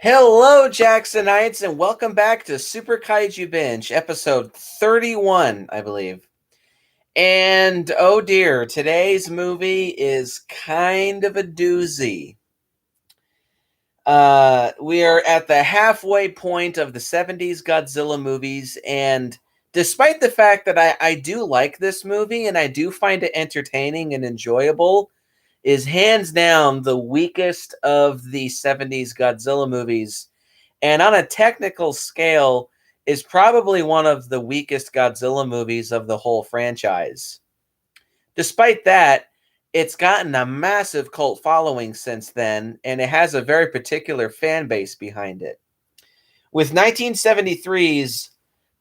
Hello, Jacksonites, and welcome back to Super Kaiju Binge, episode 31, I believe. And oh dear, today's movie is kind of a doozy. We are at the halfway point of the 70s Godzilla movies, and despite the fact that I do like this movie and I do find it entertaining and enjoyable, is hands down the weakest of the 70s Godzilla movies, and on a technical scale is probably one of the weakest Godzilla movies of the whole franchise. Despite that, it's gotten a massive cult following since then, and it has a very particular fan base behind it. With 1973's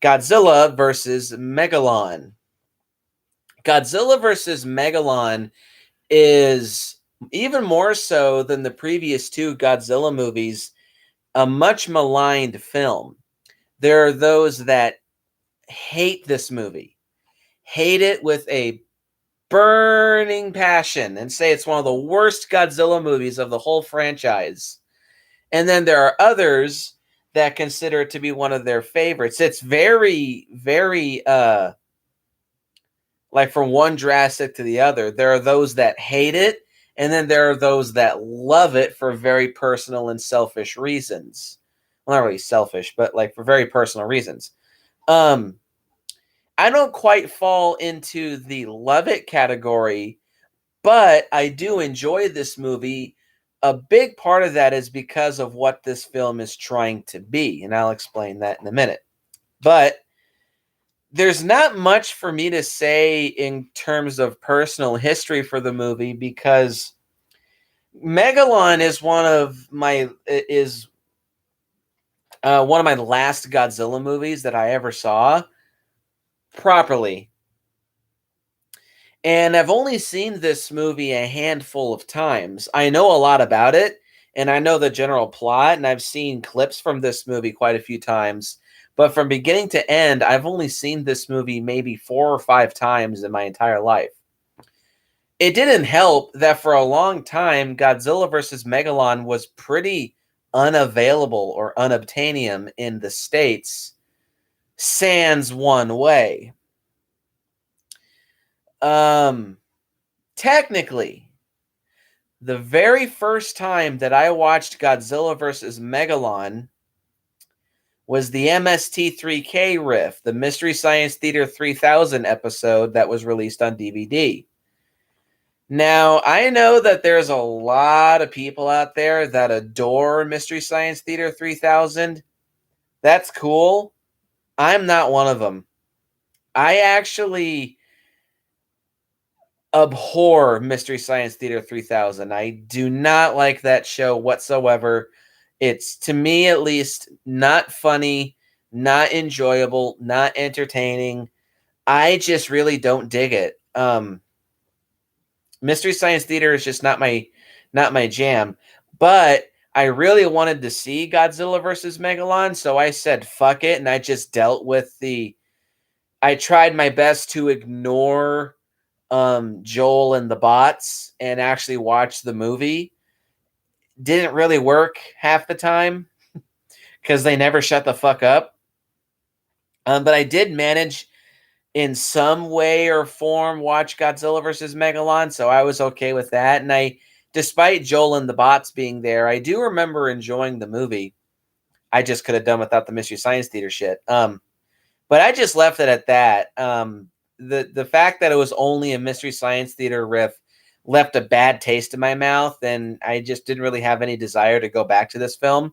Godzilla vs. Megalon. Godzilla vs. Megalon is, even more so than the previous two Godzilla movies, a much maligned film. There are those that hate this movie, hate it with a burning passion, and say it's one of the worst Godzilla movies of the whole franchise. And then there are others that consider it to be one of their favorites. It's very, very, like from one drastic to the other. There are those that hate it, and then there are those that love it for very personal and selfish reasons. Well, not really selfish, but like for very personal reasons. I don't quite fall into the love it category, but I do enjoy this movie. A big part of that is because of what this film is trying to be, and I'll explain that in a minute. But there's not much for me to say in terms of personal history for the movie, because Megalon is one of my last Godzilla movies that I ever saw properly. And I've only seen this movie a handful of times. I know a lot about it, and I know the general plot, and I've seen clips from this movie quite a few times. But from beginning to end, I've only seen this movie maybe 4 or 5 times in my entire life. It didn't help that for a long time, Godzilla vs. Megalon was pretty unavailable or unobtainium in the States, sans one way. Technically, the very first time that I watched Godzilla vs. Megalon was the MST3K riff, the Mystery Science Theater 3000 episode that was released on DVD. Now, I know that there's a lot of people out there that adore Mystery Science Theater 3000. That's cool. I'm not one of them. I actually abhor Mystery Science Theater 3000. I do not like that show whatsoever. It's, to me at least, not funny, not enjoyable, not entertaining. I just really don't dig it. Mystery Science Theater is just not my jam. But I really wanted to see Godzilla vs. Megalon, so I said fuck it, and I just dealt with I tried my best to ignore Joel and the bots and actually watch the movie. Didn't really work half the time because they never shut the fuck up. But I did manage in some way or form watch Godzilla vs. Megalon, so I was okay with that. And despite Joel and the bots being there, I do remember enjoying the movie. I just could have done without the Mystery Science Theater shit. But I just left it at that. The fact that it was only a Mystery Science Theater riff left a bad taste in my mouth, and I just didn't really have any desire to go back to this film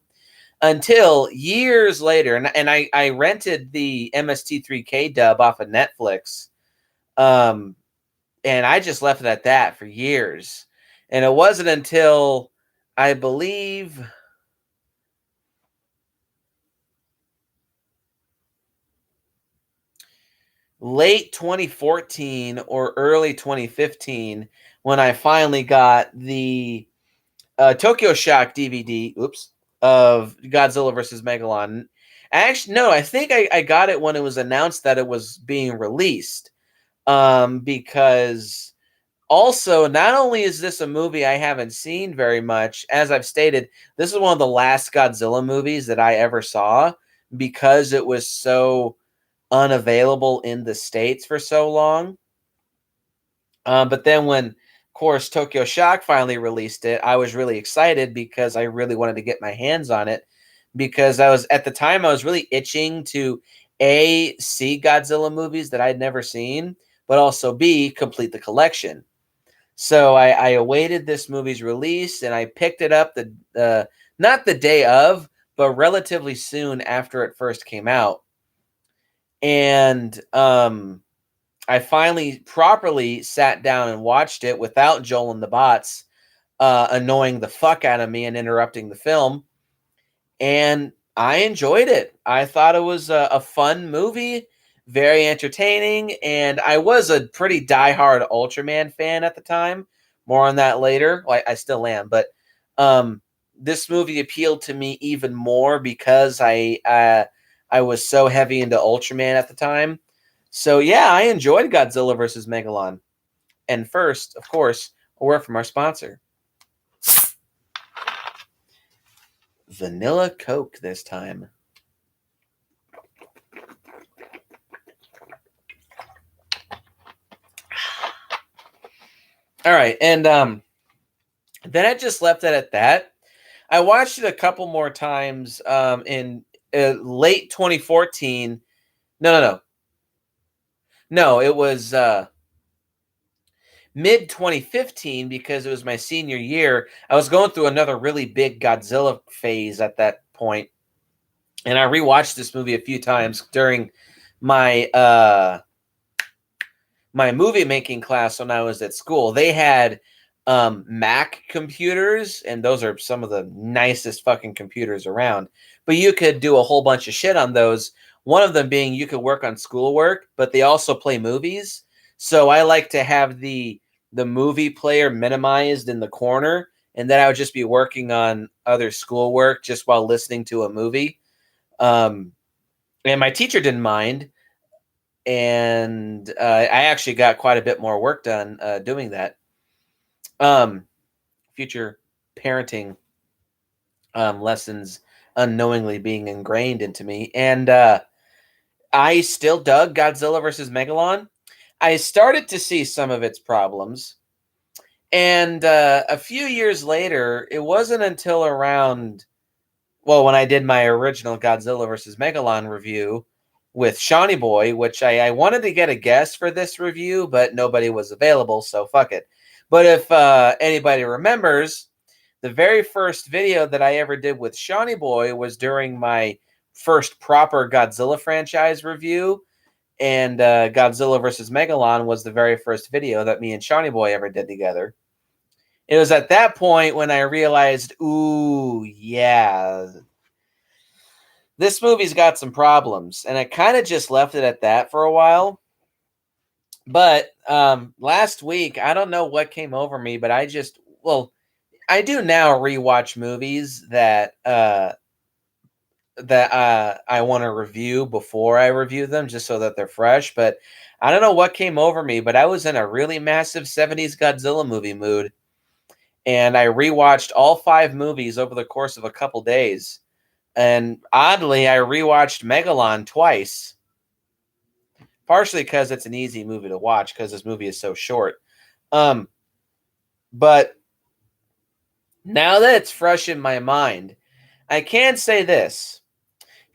until years later. And I rented the MST3K dub off of Netflix, and I just left it at that for years. And it wasn't until, I believe, late 2014 or early 2015 when I finally got the Tokyo Shock DVD, of Godzilla vs. Megalon. Actually, no, I think I got it when it was announced that it was being released, because Also, not only is this a movie I haven't seen very much, as I've stated, this is one of the last Godzilla movies that I ever saw because it was so unavailable in the States for so long. But then when, of course, Tokyo Shock finally released it, I was really excited because I really wanted to get my hands on it because at the time, I was really itching to A, see Godzilla movies that I'd never seen, but also B, complete the collection. So I awaited this movie's release and I picked it up not the day of, but relatively soon after it first came out. And I finally properly sat down and watched it without Joel and the bots annoying the fuck out of me and interrupting the film. And I enjoyed it. I thought it was a fun movie, very entertaining, and I was a pretty diehard Ultraman fan at the time. More on that later. Well, I still am, but this movie appealed to me even more because I was so heavy into Ultraman at the time. So yeah, I enjoyed Godzilla versus Megalon. And first, of course, a word from our sponsor. Vanilla Coke this time. All right, and then I just left it at that. I watched it a couple more times in late 2014. No, it was mid 2015 because it was my senior year. I was going through another really big Godzilla phase at that point, and I rewatched this movie a few times during my my movie making class when I was at school. They had Mac computers, and those are some of the nicest fucking computers around. But you could do a whole bunch of shit on those. One of them being you could work on schoolwork, but they also play movies. So I like to have the movie player minimized in the corner, and then I would just be working on other schoolwork just while listening to a movie. And my teacher didn't mind, and I actually got quite a bit more work done doing that. Future parenting lessons unknowingly being ingrained into me, and I still dug Godzilla versus Megalon. I started to see some of its problems, and a few years later, it wasn't until around, well, when I did my original Godzilla versus Megalon review with Shawnee Boy, which I wanted to get a guest for this review, but nobody was available, so fuck it. But if anybody remembers, the very first video that I ever did with Shawnee Boy was during my first proper Godzilla franchise review, and Godzilla versus Megalon was the very first video that me and Shawnee Boy ever did together. It was at that point when I realized, ooh, yeah, this movie's got some problems, and I kind of just left it at that for a while. But last week, I don't know what came over me, but I do now rewatch movies that I want to review before I review them, just so that they're fresh. But I don't know what came over me, but I was in a really massive 70s Godzilla movie mood, and I rewatched all 5 movies over the course of a couple days. And oddly, I rewatched Megalon twice, partially because it's an easy movie to watch because this movie is so short. But now that it's fresh in my mind, I can say this.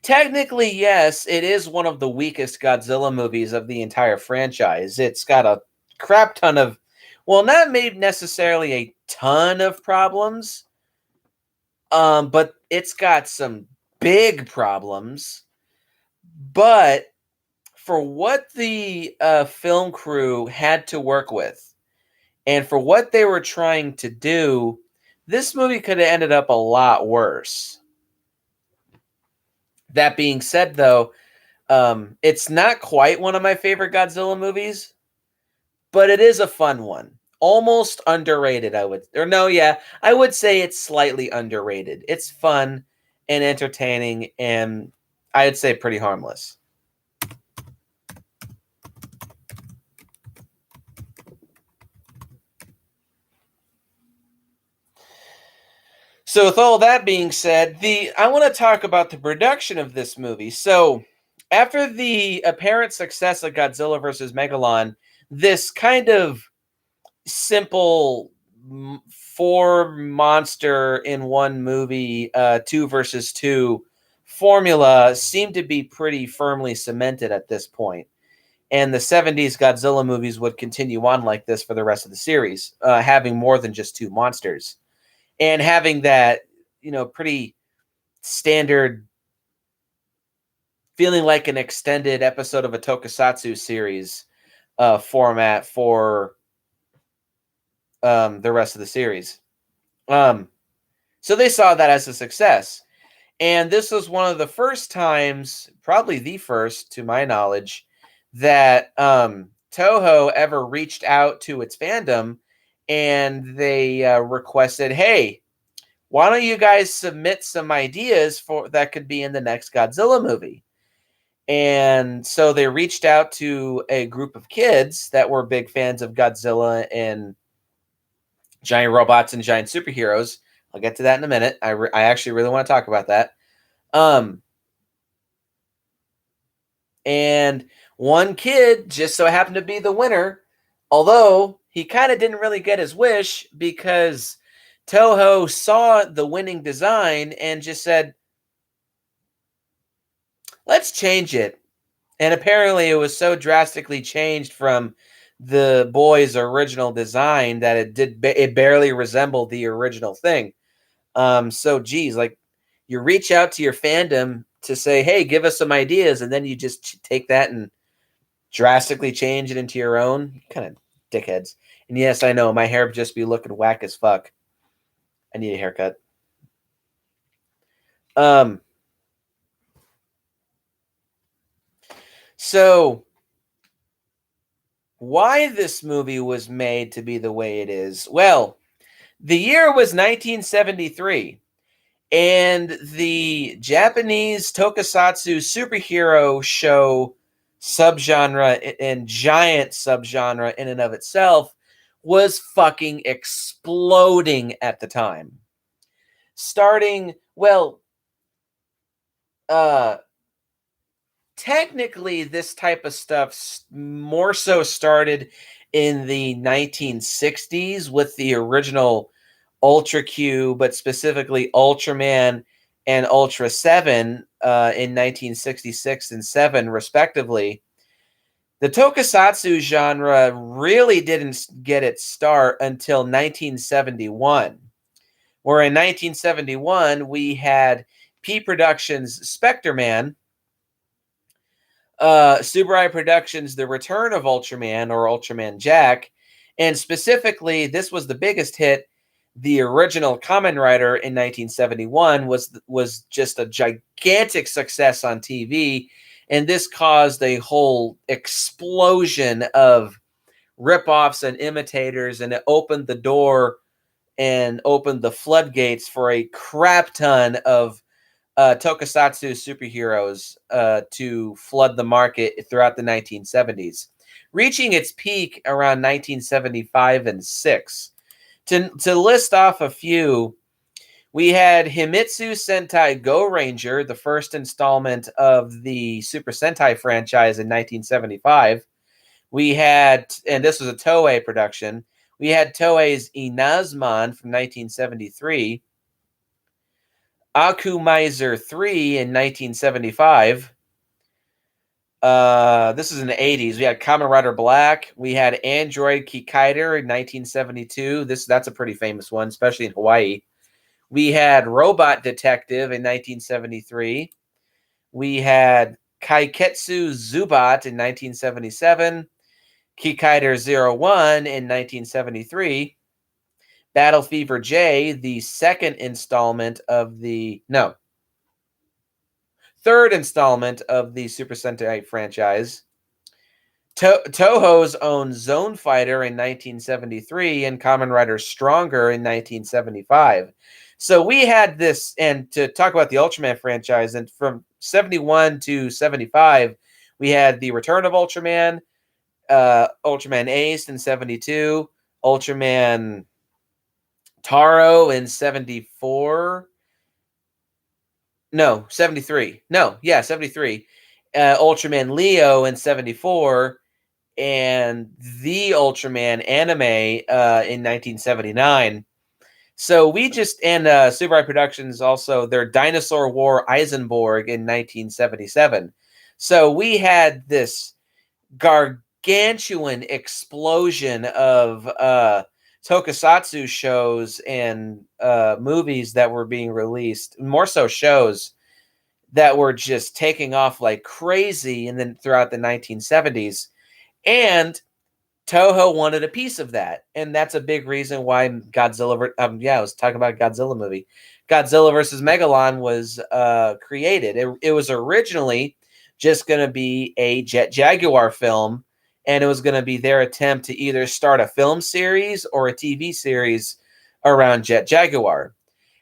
Technically, yes, it is one of the weakest Godzilla movies of the entire franchise. It's got a crap ton of, well, not maybe necessarily a ton of problems, but it's got some big problems. But for what the film crew had to work with and for what they were trying to do, this movie could have ended up a lot worse. That being said, though, it's not quite one of my favorite Godzilla movies, but it is a fun one. Almost underrated, I would say it's slightly underrated. It's fun and entertaining, and I'd say pretty harmless. So with all that being said, I want to talk about the production of this movie. So after the apparent success of Godzilla versus Megalon, this kind of simple four monster in one movie, two versus two formula seemed to be pretty firmly cemented at this point. And the 70s Godzilla movies would continue on like this for the rest of the series, having more than just two monsters and having that, pretty standard feeling like an extended episode of a tokusatsu series format for the rest of the series. So they saw that as a success. And this was one of the first times, probably the first to my knowledge, that Toho ever reached out to its fandom and they requested, hey, why don't you guys submit some ideas for that could be in the next Godzilla movie? And so they reached out to a group of kids that were big fans of Godzilla and giant robots and giant superheroes. I'll get to that in a minute. I actually really want to talk about that. And one kid just so happened to be the winner, although he kind of didn't really get his wish because Toho saw the winning design and just said, let's change it. And apparently it was so drastically changed from the boy's original design that it barely resembled the original thing. So geez, like you reach out to your fandom to say, hey, give us some ideas, and then you just take that and drastically change it into your own. Kind of dickheads. And yes, I know my hair would just be looking whack as fuck. I need a haircut. So why this movie was made to be the way it is? Well, the year was 1973, and the Japanese tokusatsu superhero show subgenre and giant subgenre in and of itself was fucking exploding at the time. Starting, well, technically this type of stuff more so started in the 1960s with the original Ultra Q, but specifically Ultraman and Ultra 7 in 1966 and 7 respectively. The tokusatsu genre really didn't get its start until 1971, where in 1971 we had P Productions' Spectre Man, Subaru Productions' The Return of Ultraman or Ultraman Jack, and specifically, this was the biggest hit. The original Kamen Rider in 1971 was just a gigantic success on TV, and this caused a whole explosion of ripoffs and imitators, and it opened the door and opened the floodgates for a crap ton of tokusatsu superheroes to flood the market throughout the 1970s, reaching its peak around 1975 and 6. To list off a few, we had Himitsu Sentai Go Ranger, the first installment of the Super Sentai franchise in 1975. We had, and this was a Toei production, we had Toei's Inazman from 1973, Akumizer 3 in 1975. This is in the 80s. We had Kamen Rider Black. We had Android Kikaider in 1972. That's a pretty famous one, especially in Hawaii. We had Robot Detective in 1973. We had Kaiketsu Zubat in 1977. Kikaider 01 in 1973. Battle Fever J, the third installment of the Super Sentai franchise. Toho's own Zone Fighter in 1973 and Kamen Rider Stronger in 1975. So we had this, and to talk about the Ultraman franchise, and from 71 to 75, we had the Return of Ultraman, Ultraman Ace in 72, Ultraman Taro in 74. No, 73. No, yeah, 73. Ultraman Leo in 74, and the Ultraman anime in 1979. So we just, and Subai Productions also, their Dinosaur War Eisenborg in 1977. So we had this gargantuan explosion of tokusatsu shows and movies that were being released, more so shows that were just taking off like crazy, and then throughout the 1970s. And Toho wanted a piece of that, and that's a big reason why Godzilla. I was talking about Godzilla movie. Godzilla versus Megalon was created. It was originally just going to be a Jet Jaguar film, and it was going to be their attempt to either start a film series or a TV series around Jet Jaguar.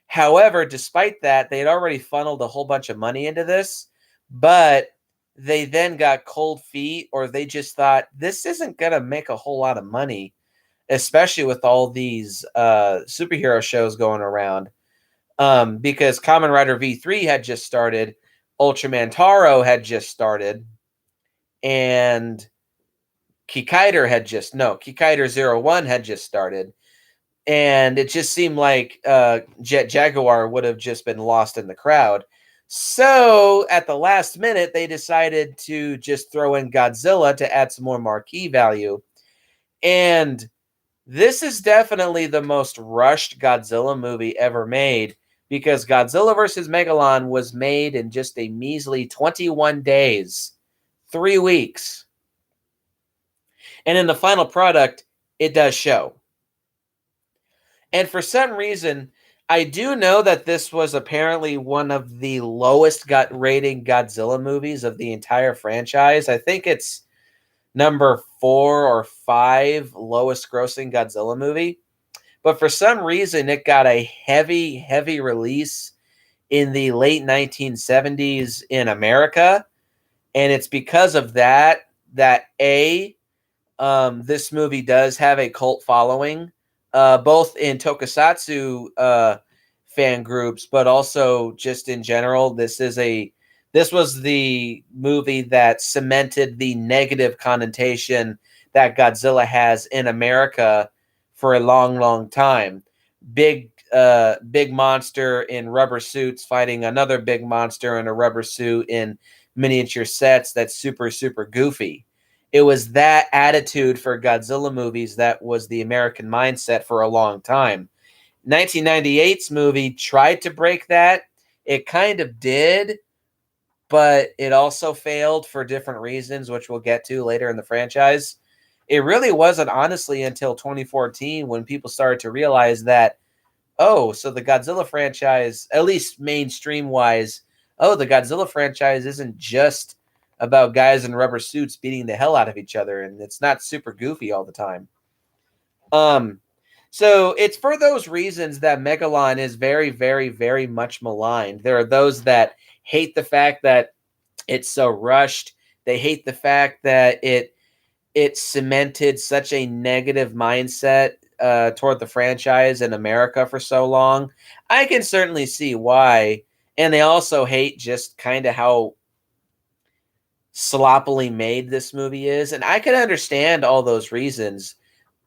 However, despite that, they had already funneled a whole bunch of money into this, but they then got cold feet, or they just thought this isn't going to make a whole lot of money, especially with all these superhero shows going around. Because Kamen Rider V3 had just started, Ultraman Taro had just started, and Kikaider 01 had just started. And it just seemed like Jet Jaguar would have just been lost in the crowd. So at the last minute, they decided to just throw in Godzilla to add some more marquee value. And this is definitely the most rushed Godzilla movie ever made, because Godzilla vs. Megalon was made in just a measly 21 days, 3 weeks. And in the final product, it does show. And for some reason, I do know that this was apparently one of the lowest rating Godzilla movies of the entire franchise. I think it's number 4 or 5 lowest grossing Godzilla movie. But for some reason, it got a heavy, heavy release in the late 1970s in America. And it's because of that this movie does have a cult following, both in tokusatsu fan groups, but also just in general. This was the movie that cemented the negative connotation that Godzilla has in America for a long, long time. Big monster in rubber suits fighting another big monster in a rubber suit in miniature sets that's super, super goofy. It was that attitude for Godzilla movies that was the American mindset for a long time. 1998's movie tried to break that. It kind of did, but it also failed for different reasons, which we'll get to later in the franchise. It really wasn't, honestly, until 2014 when people started to realize that, oh, so the Godzilla franchise, at least mainstream-wise, the Godzilla franchise isn't just about guys in rubber suits beating the hell out of each other, and it's not super goofy all the time. So it's for those reasons that Megalon is very, very, very much maligned. There are those that hate the fact that it's so rushed. They hate the fact that it cemented such a negative mindset toward the franchise in America for so long. I can certainly see why. And they also hate just kind of how sloppily made this movie is. And I can understand all those reasons.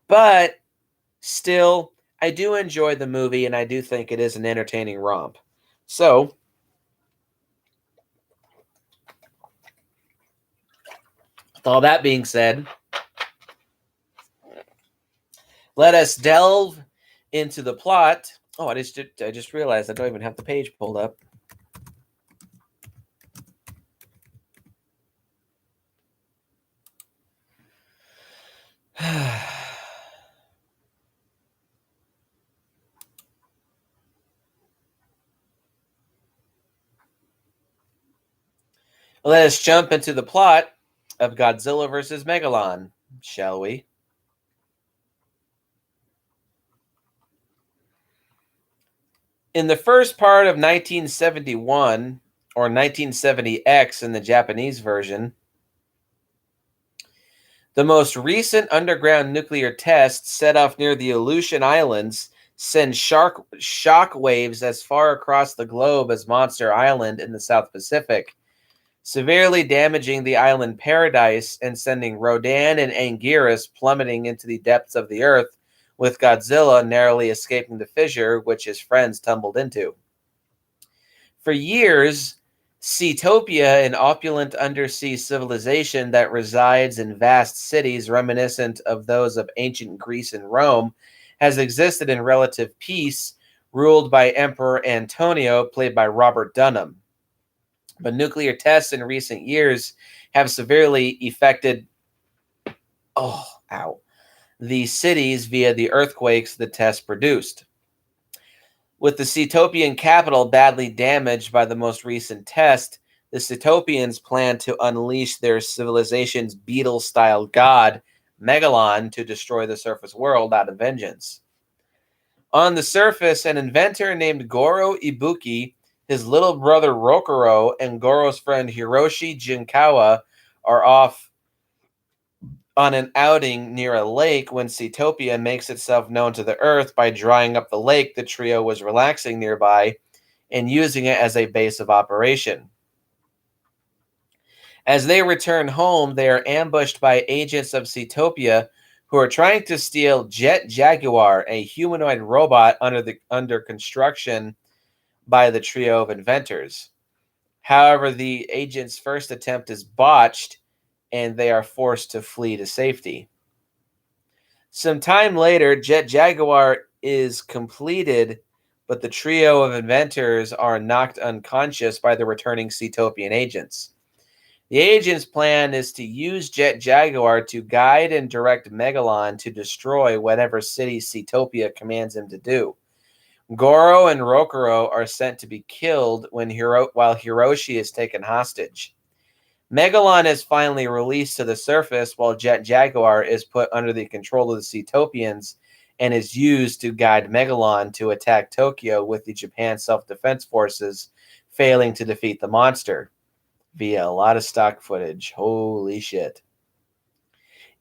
But still, I do enjoy the movie, and I do think it is an entertaining romp. So, with all that being said, let us delve into the plot. Oh, I just realized I don't even have the page pulled up. Let us jump into the plot of Godzilla vs. Megalon, shall we? In the first part of 1971, or 1970X in the Japanese version, the most recent underground nuclear test set off near the Aleutian Islands send shock waves as far across the globe as Monster Island in the South Pacific, severely damaging the island paradise and sending Rodan and Anguirus plummeting into the depths of the earth, with Godzilla narrowly escaping the fissure which his friends tumbled into. For years, Cetopia, an opulent undersea civilization that resides in vast cities reminiscent of those of ancient Greece and Rome, has existed in relative peace, ruled by Emperor Antonio, played by Robert Dunham. But nuclear tests in recent years have severely affected the cities via the earthquakes the tests produced. With the Cetopian capital badly damaged by the most recent test, the Cetopians plan to unleash their civilization's beetle-style god, Megalon, to destroy the surface world out of vengeance. On the surface, an inventor named Goro Ibuki, his little brother Rokuro, and Goro's friend Hiroshi Jinkawa are off on an outing near a lake when Cetopia makes itself known to the Earth by drying up the lake the trio was relaxing nearby and using it as a base of operation. As they return home, they are ambushed by agents of Cetopia who are trying to steal Jet Jaguar, a humanoid robot under construction by the trio of inventors. However, the agents' first attempt is botched, and they are forced to flee to safety. Some time later, Jet Jaguar is completed, but the trio of inventors are knocked unconscious by the returning Cetopian agents. The agents' plan is to use Jet Jaguar to guide and direct Megalon to destroy whatever city Cetopia commands him to do. Goro and Rokuro are sent to be killed while Hiroshi is taken hostage. Megalon is finally released to the surface while Jet Jaguar is put under the control of the Cetopians and is used to guide Megalon to attack Tokyo with the Japan Self-Defense Forces, failing to defeat the monster via a lot of stock footage. Holy shit.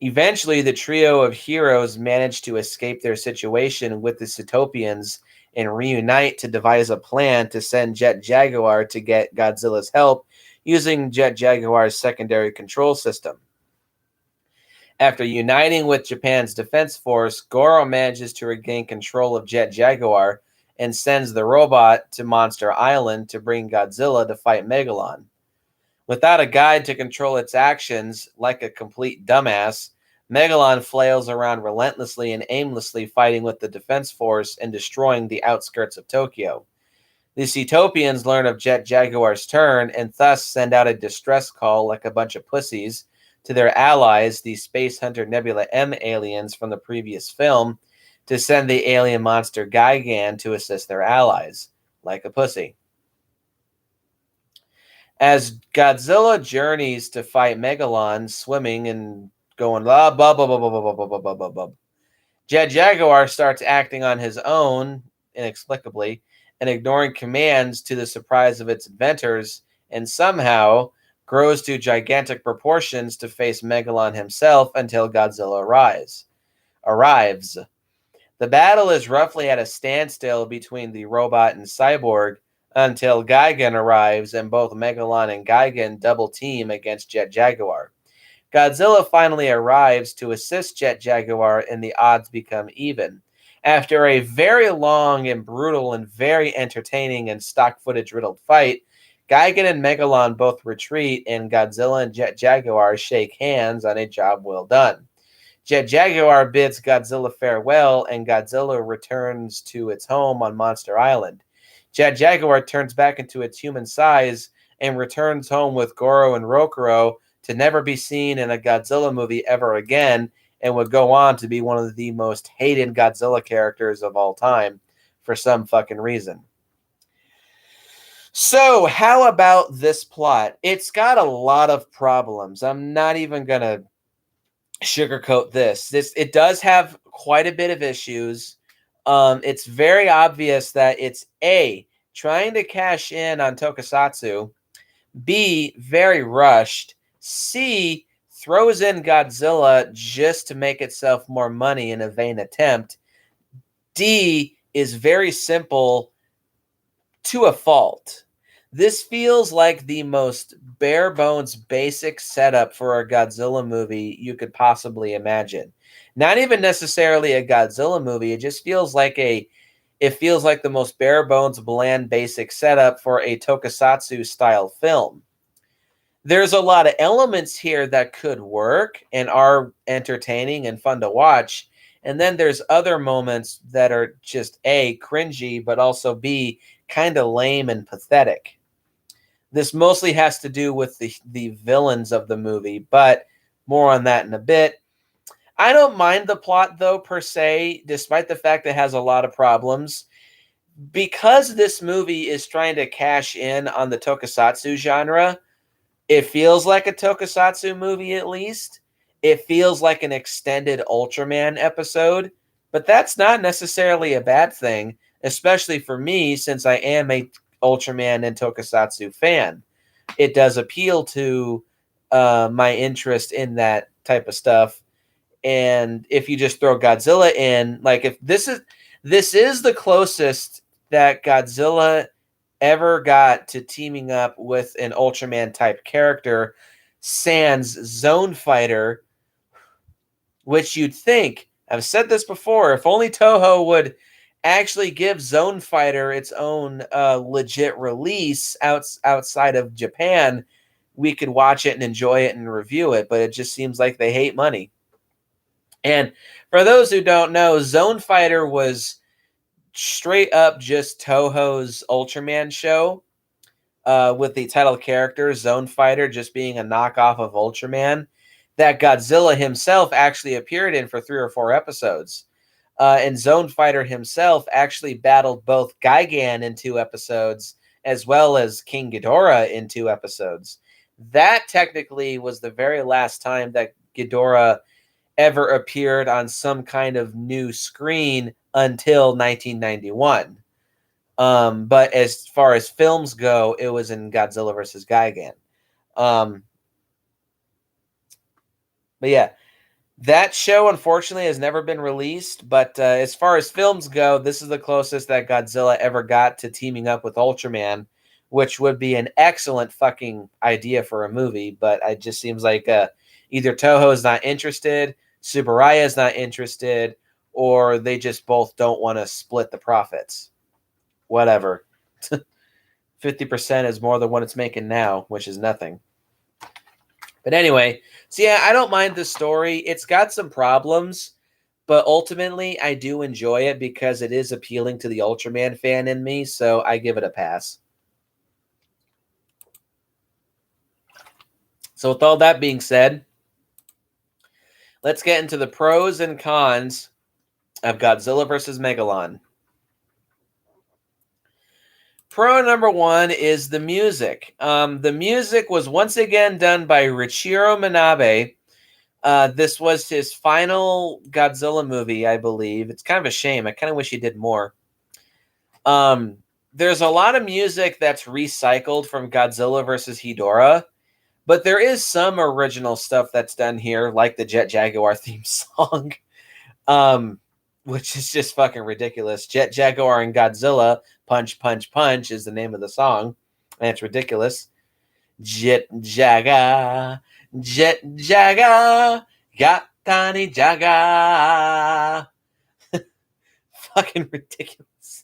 Eventually, the trio of heroes manage to escape their situation with the Cetopians and reunite to devise a plan to send Jet Jaguar to get Godzilla's help using Jet Jaguar's secondary control system. After uniting with Japan's defense force, Goro manages to regain control of Jet Jaguar and sends the robot to Monster Island to bring Godzilla to fight Megalon. Without a guide to control its actions, like a complete dumbass, Megalon flails around relentlessly and aimlessly, fighting with the defense force and destroying the outskirts of Tokyo. The Cetopians learn of Jet Jaguar's turn and thus send out a distress call like a bunch of pussies to their allies, the Space Hunter Nebula M aliens from the previous film, to send the alien monster Gigan to assist their allies, like a pussy. As Godzilla journeys to fight Megalon, swimming and going blah blah blah blah blah blah blah blah blah blah blah, Jet Jaguar starts acting on his own inexplicably and ignoring commands to the surprise of its inventors, and somehow grows to gigantic proportions to face Megalon himself until Godzilla arrives. The battle is roughly at a standstill between the robot and cyborg until Gigan arrives and both Megalon and Gigan double team against Jet Jaguar. Godzilla finally arrives to assist Jet Jaguar and the odds become even. After a very long and brutal and very entertaining and stock footage riddled fight, Gigan and Megalon both retreat and Godzilla and Jet Jaguar shake hands on a job well done. Jet Jaguar bids Godzilla farewell and Godzilla returns to its home on Monster Island. Jet Jaguar turns back into its human size and returns home with Goro and Rokuro to never be seen in a Godzilla movie ever again, and would go on to be one of the most hated Godzilla characters of all time for some fucking reason. So, how about this plot? It's got a lot of problems. I'm not even going to sugarcoat this. It does have quite a bit of issues. It's very obvious that it's A, trying to cash in on Tokusatsu, B, very rushed, C, throws in Godzilla just to make itself more money in a vain attempt, D, is very simple to a fault. This feels like the most bare bones basic setup for a Godzilla movie you could possibly imagine. Not even necessarily a Godzilla movie. It just feels like the most bare bones, bland, basic setup for a tokusatsu style film. There's a lot of elements here that could work and are entertaining and fun to watch. And then there's other moments that are just A, cringy, but also B, kind of lame and pathetic. This mostly has to do with the villains of the movie, but more on that in a bit. I don't mind the plot, though, per se, despite the fact that it has a lot of problems. Because this movie is trying to cash in on the tokusatsu genre, it feels like a tokusatsu movie, at least. It feels like an extended Ultraman episode, but that's not necessarily a bad thing, especially for me, since I am a Ultraman and tokusatsu fan. It does appeal to my interest in that type of stuff. And if you just throw Godzilla in, like if this is the closest that Godzilla ever got to teaming up with an Ultraman type character, sans Zone Fighter, which you'd think, I've said this before, if only Toho would actually give Zone Fighter its own legit release outside of Japan, we could watch it and enjoy it and review it, but it just seems like they hate money. And for those who don't know, Zone Fighter was straight up just Toho's Ultraman show, with the title character Zone Fighter just being a knockoff of Ultraman that Godzilla himself actually appeared in for 3 or 4 episodes. And Zone Fighter himself actually battled both Gigan in 2 episodes as well as King Ghidorah in 2 episodes. That technically was the very last time that Ghidorah ever appeared on some kind of new screen until 1991. But as far as films go, it was in Godzilla vs. Gigan. But yeah, that show unfortunately has never been released. But as far as films go, this is the closest that Godzilla ever got to teaming up with Ultraman, which would be an excellent fucking idea for a movie. But it just seems like either Toho is not interested, Tsuburaya is not interested, or they just both don't want to split the profits. Whatever. 50% is more than what it's making now, which is nothing. But anyway, so yeah, I don't mind the story. It's got some problems, but ultimately I do enjoy it because it is appealing to the Ultraman fan in me, so I give it a pass. So with all that being said, let's get into the pros and cons of Godzilla vs. Megalon. Pro number 1 is the music. The music was once again done by Richiro Manabe. This was his final Godzilla movie, I believe. It's kind of a shame. I kind of wish he did more. There's a lot of music that's recycled from Godzilla vs. Ghidorah, but there is some original stuff that's done here, like the Jet Jaguar theme song. Which is just fucking ridiculous. Jet Jaguar and Godzilla, Punch, Punch, Punch is the name of the song. And it's ridiculous. Jet Jaga, Gatani Jaga. Fucking ridiculous.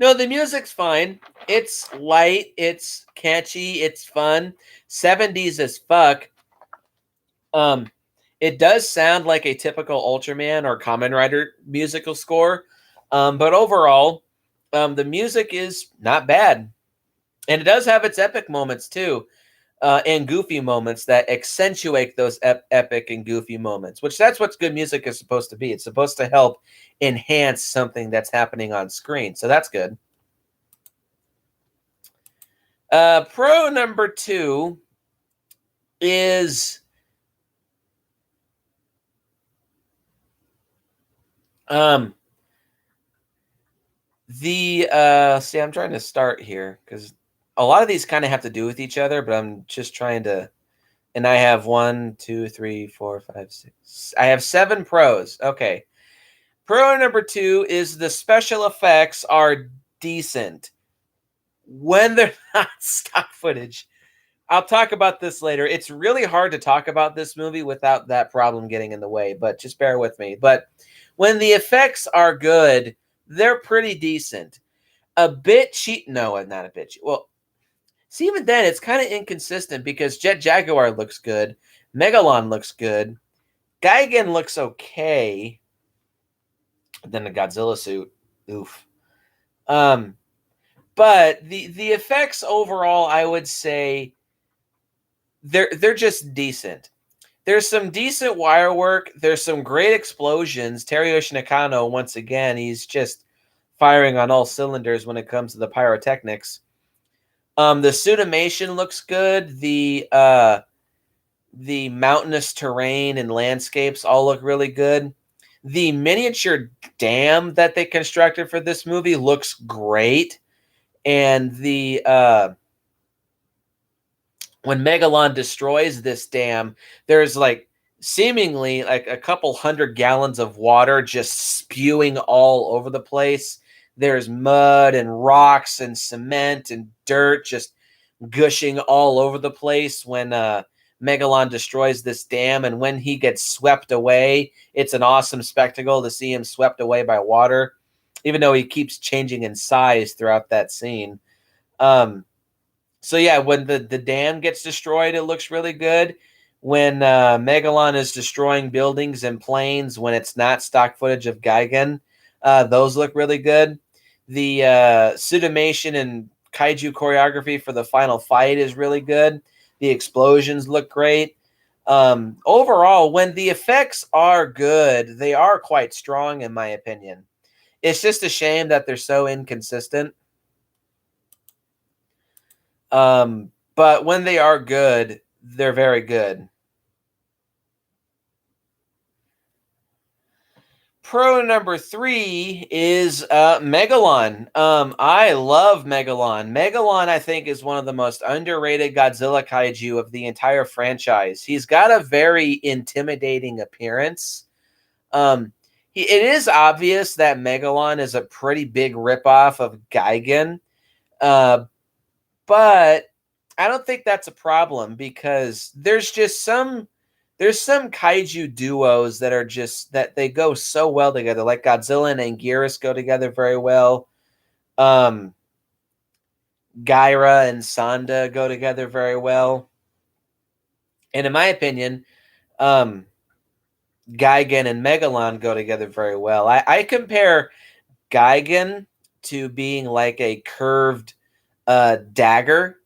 No, the music's fine. It's light, it's catchy, it's fun. 70s as fuck. It does sound like a typical Ultraman or Kamen Rider musical score. But overall, the music is not bad. And it does have its epic moments too. And goofy moments that accentuate those epic and goofy moments, which that's what good music is supposed to be. It's supposed to help enhance something that's happening on screen. So that's good. Pro number 2 is see, I'm trying to start here because a lot of these kind of have to do with each other, but I'm just trying to And I have 1, 2, 3, 4, 5, 6. I have 7 pros. Okay. Pro number 2 is the special effects are decent when they're not stock footage. I'll talk about this later. It's really hard to talk about this movie without that problem getting in the way, but just bear with me. But when the effects are good, they're pretty decent. A bit cheap. No, not a bit cheap. Well, see, even then, it's kind of inconsistent because Jet Jaguar looks good. Megalon looks good. Gigan looks okay. Then the Godzilla suit. Oof. But the effects overall, I would say they're just decent. There's some decent wire work. There's some great explosions. Teryoshi Nakano, once again, he's just firing on all cylinders when it comes to the pyrotechnics. The suitimation looks good. The mountainous terrain and landscapes all look really good. The miniature dam that they constructed for this movie looks great. And when Megalon destroys this dam, there's like seemingly like a couple 100 gallons of water just spewing all over the place. There's mud and rocks and cement and dirt just gushing all over the place when Megalon destroys this dam. And when he gets swept away, it's an awesome spectacle to see him swept away by water, even though he keeps changing in size throughout that scene. So yeah, when the dam gets destroyed, it looks really good. When Megalon is destroying buildings and planes, when it's not stock footage of Gigan, those look really good. The suitimation and kaiju choreography for the final fight is really good. The explosions look great. Overall, when the effects are good, they are quite strong, in my opinion. It's just a shame that they're so inconsistent. But when they are good, they're very good. Pro number 3 is Megalon. I love Megalon. Megalon, I think, is one of the most underrated Godzilla kaiju of the entire franchise. He's got a very intimidating appearance. It is obvious that Megalon is a pretty big ripoff of Gigan. But I don't think that's a problem because there's some kaiju duos that are just that they go so well together. Like Godzilla and Anguirus go together very well. Gyra and Sanda go together very well. And in my opinion, Gigan and Megalon go together very well. I compare Gigan to being like a curved dagger,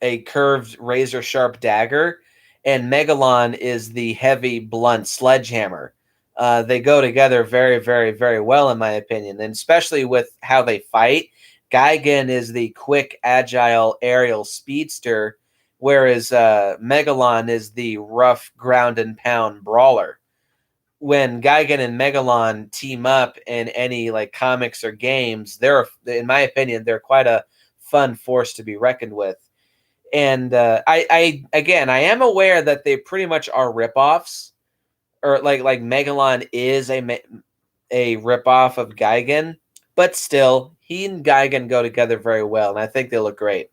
a curved razor sharp dagger, and Megalon is the heavy blunt sledgehammer. They go together very, very, very well, in my opinion, and especially with how they fight. Gigan is the quick, agile aerial speedster, whereas Megalon is the rough ground and pound brawler. When Gigan and Megalon team up in any like comics or games, they're, in my opinion, they're quite a fun force to be reckoned with. And I am aware that they pretty much are ripoffs, or like Megalon is a ripoff of Gigan, but still, he and Gigan go together very well, and I think they look great.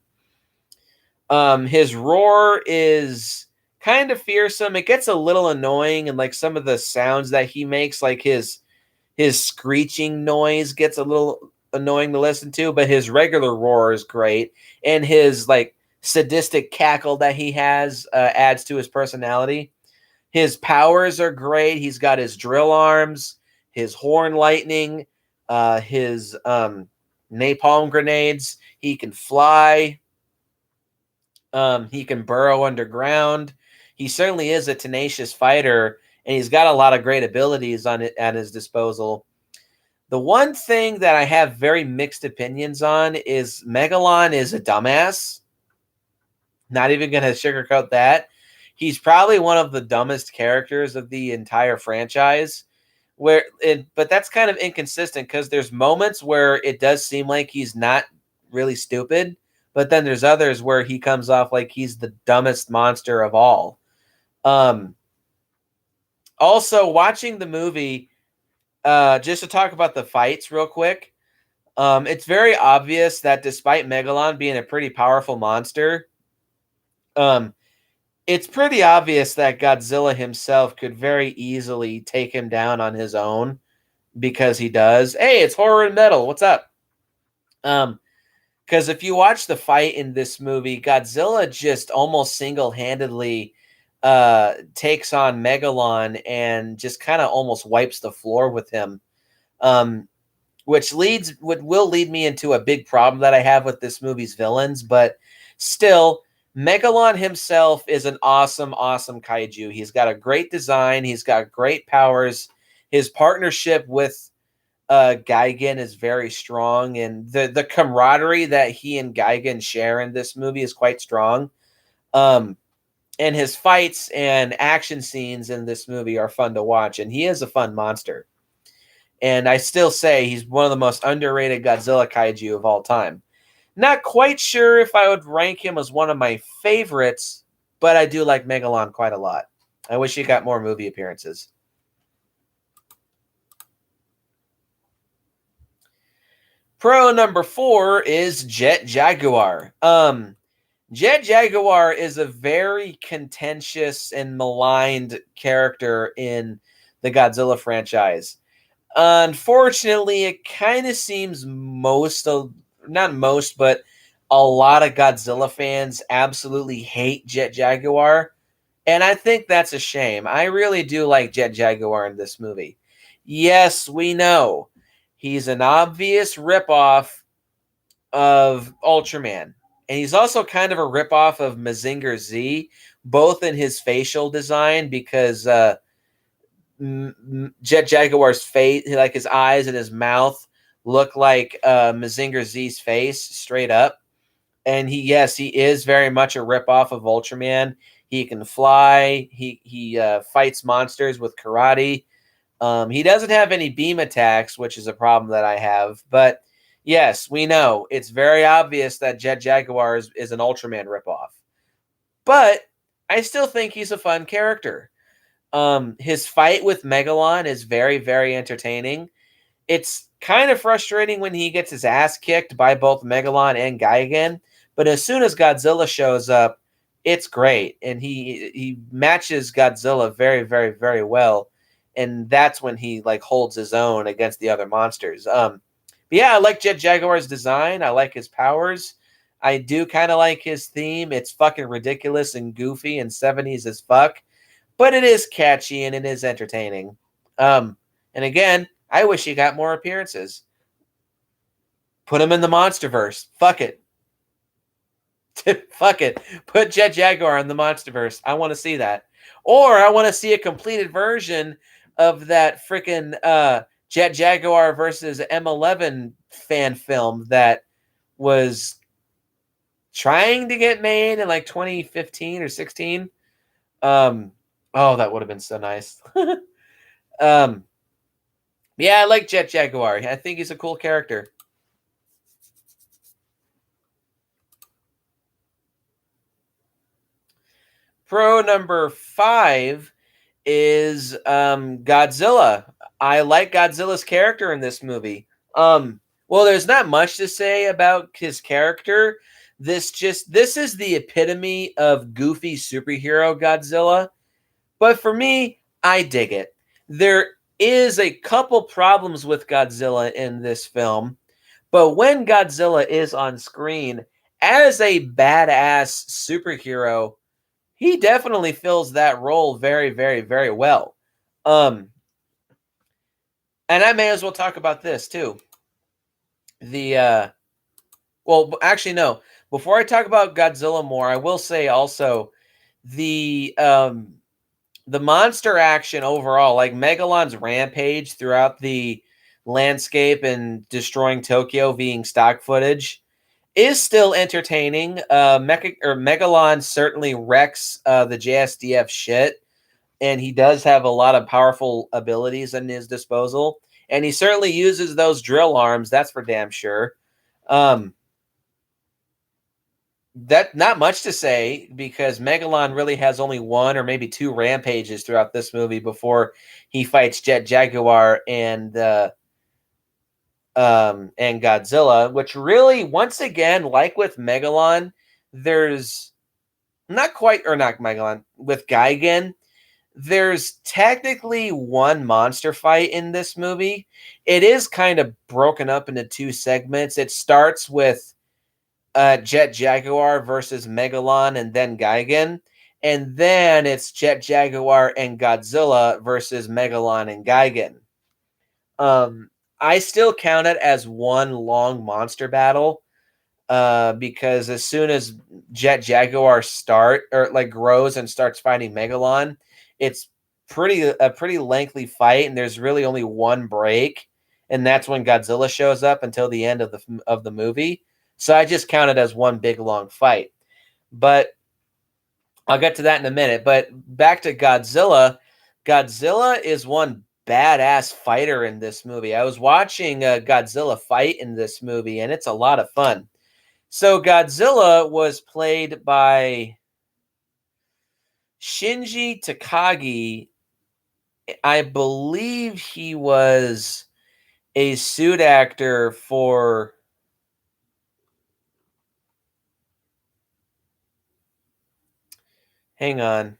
His roar is kind of fearsome. It gets a little annoying, and like some of the sounds that he makes, like his screeching noise gets a little annoying to listen to, but his regular roar is great, and his like sadistic cackle that he has adds to his personality. His powers are great. He's got his drill arms, his horn lightning, his napalm grenades. He can fly. He can burrow underground. He certainly is a tenacious fighter, and he's got a lot of great abilities at his disposal. The one thing that I have very mixed opinions on is Megalon is a dumbass. Not even going to sugarcoat that. He's probably one of the dumbest characters of the entire franchise. But that's kind of inconsistent because there's moments where it does seem like he's not really stupid, but then there's others where he comes off like he's the dumbest monster of all. Um, Also, watching the movie, just to talk about the fights real quick, it's very obvious that despite Megalon being a pretty powerful monster, um, it's pretty obvious that Godzilla himself could very easily take him down on his own because he does. Hey, it's Horror and Metal. What's up? Um, because if you watch the fight in this movie, Godzilla just almost single-handedly takes on Megalon and just kind of almost wipes the floor with him. Um, which will lead me into a big problem that I have with this movie's villains, but still, Megalon himself is an awesome, awesome kaiju. He's got a great design, he's got great powers. His partnership with Gigan is very strong, and the camaraderie that he and Gigan share in this movie is quite strong. Um, and his fights and action scenes in this movie are fun to watch, and he is a fun monster. And I still say he's one of the most underrated Godzilla kaiju of all time. Not quite sure if I would rank him as one of my favorites, but I do like Megalon quite a lot. I wish he got more movie appearances. Pro number 4 is Jet Jaguar. Jet Jaguar is a very contentious and maligned character in the Godzilla franchise. Unfortunately, it kind of seems not most, but a lot of Godzilla fans absolutely hate Jet Jaguar. And I think that's a shame. I really do like Jet Jaguar in this movie. Yes, we know he's an obvious ripoff of Ultraman. And he's also kind of a ripoff of Mazinger Z, both in his facial design, because Jet Jaguar's face, like his eyes and his mouth, look like Mazinger Z's face straight up. And he is very much a ripoff of Ultraman. He can fly. He fights monsters with karate. He doesn't have any beam attacks, which is a problem that I have. But yes, we know it's very obvious that Jet Jaguar is an Ultraman ripoff. But I still think he's a fun character. His fight with Megalon is very, very entertaining. It's kind of frustrating when he gets his ass kicked by both Megalon and Gigan, but as soon as Godzilla shows up, it's great, and he matches Godzilla very, very, very well, and that's when he like holds his own against the other monsters. But yeah, I like Jet Jaguar's design. I like his powers. I do kind of like his theme. It's fucking ridiculous and goofy and 70s as fuck, but it is catchy and it is entertaining. And again, I wish he got more appearances. Put him in the MonsterVerse. Fuck it. Fuck it. Put Jet Jaguar in the MonsterVerse. I want to see that. Or I want to see a completed version of that freaking Jet Jaguar versus M11 fan film that was trying to get made in like 2015 or 16. Oh, that would have been so nice. Yeah, I like Jet Jaguar. I think he's a cool character. Pro number 5 is Godzilla. I like Godzilla's character in this movie. Well, there's not much to say about his character. This is the epitome of goofy superhero Godzilla. But for me, I dig it. There is a couple problems with Godzilla in this film, but when Godzilla is on screen as a badass superhero, he definitely fills that role very, very, very well. Um, and I may as well talk about this too. Well, actually, no. Before I talk about Godzilla more, I will say also the monster action overall, like Megalon's rampage throughout the landscape and destroying Tokyo being stock footage, is still entertaining. Megalon certainly wrecks the JSDF shit, and he does have a lot of powerful abilities in his disposal, and he certainly uses those drill arms. That's for damn sure. Um, That not much to say because Megalon really has only one or maybe two rampages throughout this movie before he fights Jet Jaguar and Godzilla, which really, once again, like with Megalon, there's not quite, or not Megalon, with Gigan, there's technically one monster fight in this movie. It is kind of broken up into two segments. It starts with Jet Jaguar versus Megalon and then Gigan. And then it's Jet Jaguar and Godzilla versus Megalon and Gigan. I still count it as one long monster battle because as soon as Jet Jaguar grows and starts fighting Megalon, it's a pretty lengthy fight, and there's really only one break, and that's when Godzilla shows up until the end of the movie. So I just count it as one big long fight. But I'll get to that in a minute. But back to Godzilla. Godzilla is one badass fighter in this movie. I was watching Godzilla fight in this movie, and it's a lot of fun. So Godzilla was played by Shinji Takagi. I believe he was a suit actor for hang on.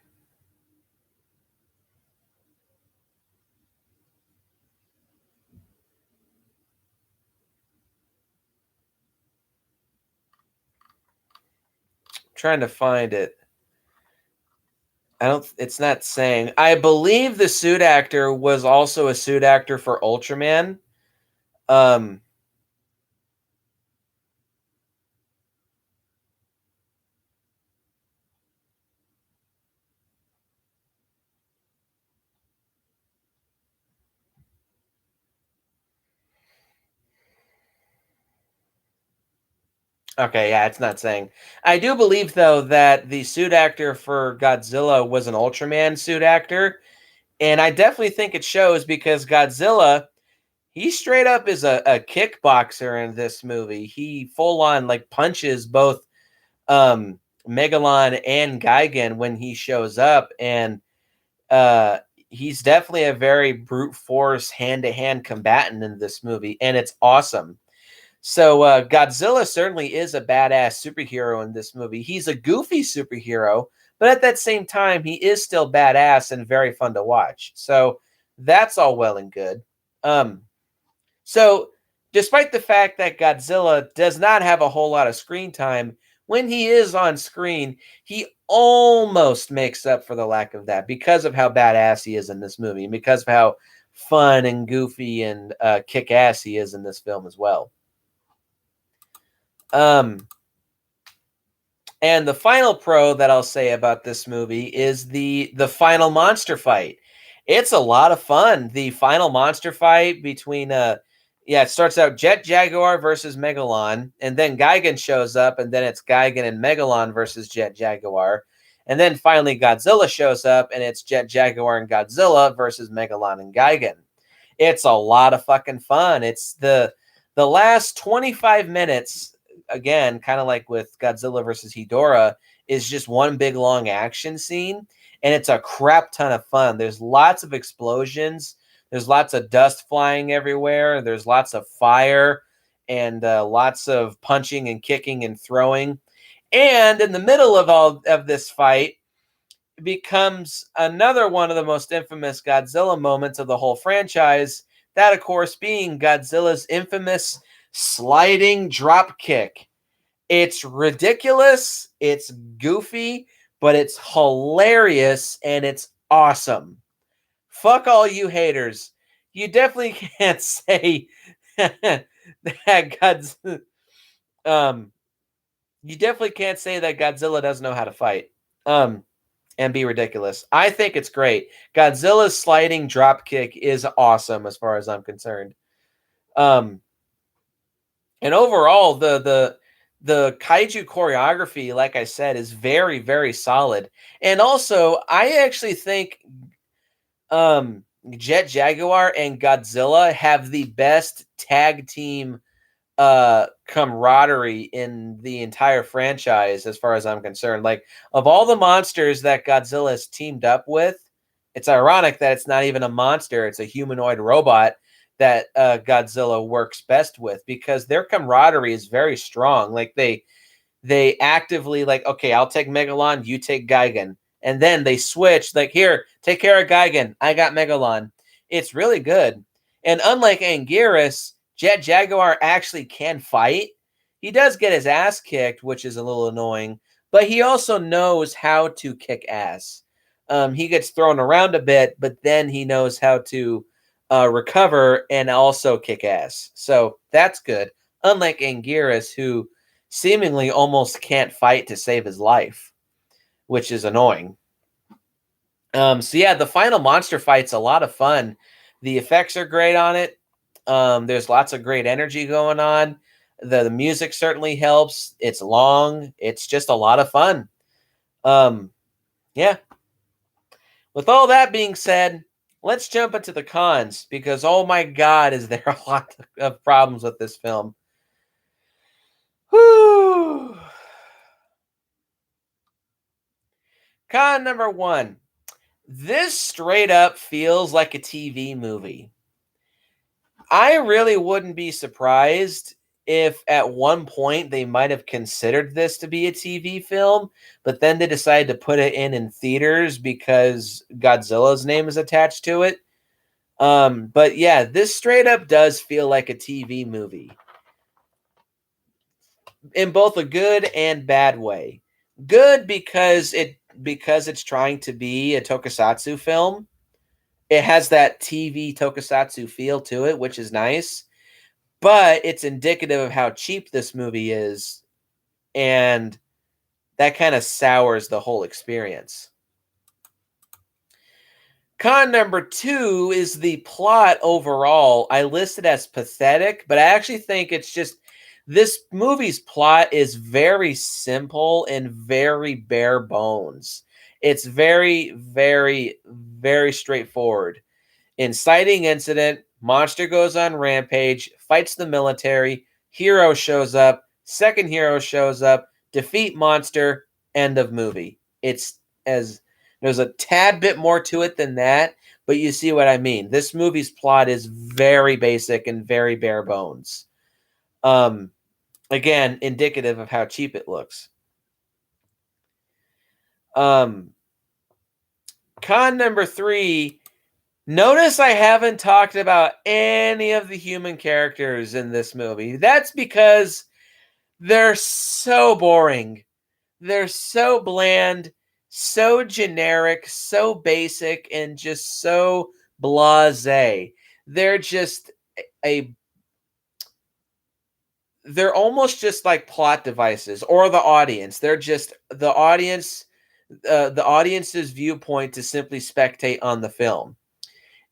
Trying to find it. It's not saying. I believe the suit actor was also a suit actor for Ultraman. Um Okay, yeah, it's not saying. I do believe though that the suit actor for Godzilla was an Ultraman suit actor, and I definitely think it shows because Godzilla, he straight up is a kickboxer in this movie. He full on like punches both Megalon and Gigan when he shows up, and uh he's definitely a very brute force hand-to-hand combatant in this movie, and it's awesome. So Godzilla certainly is a badass superhero in this movie. He's a goofy superhero, but at that same time, he is still badass and very fun to watch. So that's all well and good. Um, so despite the fact that Godzilla does not have a whole lot of screen time, when he is on screen, he almost makes up for the lack of that because of how badass he is in this movie and because of how fun and goofy and kick ass he is in this film as well. Um, and the final pro that I'll say about this movie is the final monster fight. It's a lot of fun. The final monster fight between it starts out Jet Jaguar versus Megalon, and then Gigan shows up, and then it's Gigan and Megalon versus Jet Jaguar. And then finally Godzilla shows up, and it's Jet Jaguar and Godzilla versus Megalon and Gigan. It's a lot of fucking fun. It's the last 25 minutes, again, kind of like with Godzilla versus Hedorah, is just one big long action scene, and it's a crap ton of fun. There's lots of explosions. There's lots of dust flying everywhere. There's lots of fire and lots of punching and kicking and throwing. And in the middle of all of this fight becomes another one of the most infamous Godzilla moments of the whole franchise. That, of course, being Godzilla's infamous sliding drop kick. It's ridiculous, it's goofy, but it's hilarious and it's awesome. Fuck all you haters. You definitely can't say that Godzilla. You definitely can't say that Godzilla doesn't know how to fight. And be ridiculous. I think it's great. Godzilla's sliding drop kick is awesome as far as I'm concerned. And overall, the kaiju choreography, like I said, is very, very solid. And also, I actually think Jet Jaguar and Godzilla have the best tag team camaraderie in the entire franchise, as far as I'm concerned. Like, of all the monsters that Godzilla has teamed up with, it's ironic that it's not even a monster, it's a humanoid robot that Godzilla works best with, because their camaraderie is very strong. Like, they actively, like, okay, I'll take Megalon, you take Gigan. And then they switch, like, here, take care of Gigan. I got Megalon. It's really good. And unlike Anguirus, Jet Jaguar actually can fight. He does get his ass kicked, which is a little annoying, but he also knows how to kick ass. He gets thrown around a bit, but then he knows how to recover and also kick ass. So that's good. Unlike Anguirus, who seemingly almost can't fight to save his life, which is annoying. So yeah, the final monster fight's a lot of fun. The effects are great on it. There's lots of great energy going on. The music certainly helps. It's long. It's just a lot of fun. Yeah. With all that being said, let's jump into the cons, because oh my god, is there a lot of problems with this film. Whew. Con number 1. This straight up feels like a TV movie. I really wouldn't be surprised if at one point they might have considered this to be a TV film, but then they decided to put it in theaters because Godzilla's name is attached to it. But yeah, this straight up does feel like a TV movie in both a good and bad way. Good because it's trying to be a tokusatsu film. It has that TV tokusatsu feel to it, which is nice. But it's indicative of how cheap this movie is, and that kind of sours the whole experience. Con number 2 is the plot overall. I listed as pathetic, but I actually think it's just this movie's plot is very simple and very bare bones. It's very, very, very straightforward. Inciting incident, monster goes on rampage, fights the military, hero shows up, second hero shows up, defeat monster, end of movie. It's as There's a tad bit more to it than that, but you see what I mean. This movie's plot is very basic and very bare bones. Again, indicative of how cheap it looks. Con number 3. Notice I haven't talked about any of the human characters in this movie. That's because they're so boring. They're so bland, so generic, so basic, and just so blasé. They're just they're almost just like plot devices, or the audience. They're just the audience's viewpoint to simply spectate on the film.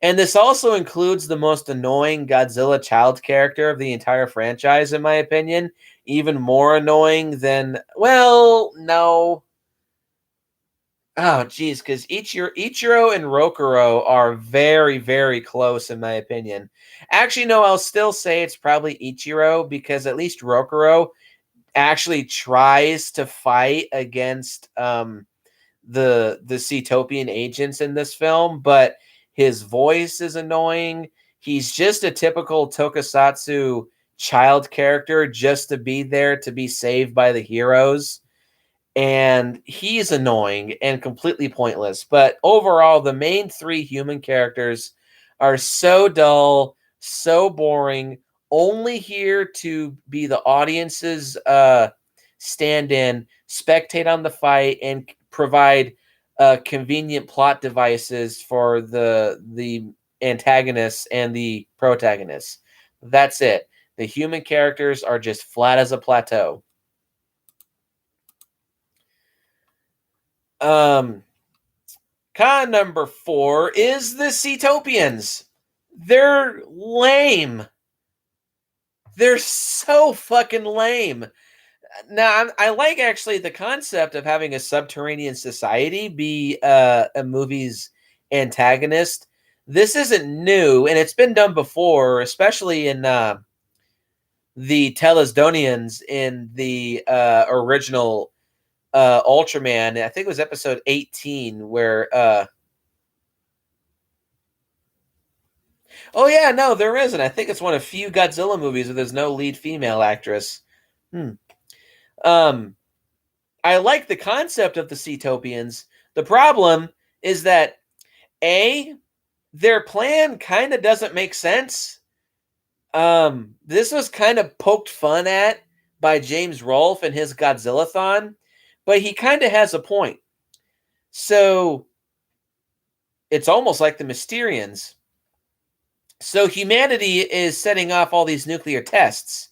And this also includes the most annoying Godzilla child character of the entire franchise, in my opinion. Even more annoying than, well, no. Oh, geez, because Ichiro and Rokuro are very, very close, in my opinion. Actually, no, I'll still say it's probably Ichiro, because at least Rokuro actually tries to fight against the Cetopian agents in this film, but his voice is annoying. He's just a typical tokusatsu child character, just to be there to be saved by the heroes. And he's annoying and completely pointless. But overall, the main 3 human characters are so dull, so boring, only here to be the audience's stand-in, spectate on the fight, and provide convenient plot devices for the antagonists and the protagonists. That's it. The human characters are just flat as a plateau. Con number 4 is the Cetopians. They're lame. They're so fucking lame. Now, I like actually the concept of having a subterranean society be a movie's antagonist. This isn't new, and it's been done before, especially in the the Telesdonians in the original Ultraman. I think it was episode 18 where oh yeah, no, there isn't. I think it's one of few Godzilla movies where there's no lead female actress. Hmm. Um, I like the concept of the Cetopians. The problem is that A, their plan kind of doesn't make sense. This was kind of poked fun at by James Rolfe and his Godzilla-thon, but he kind of has a point. So it's almost like the Mysterians. So humanity is setting off all these nuclear tests,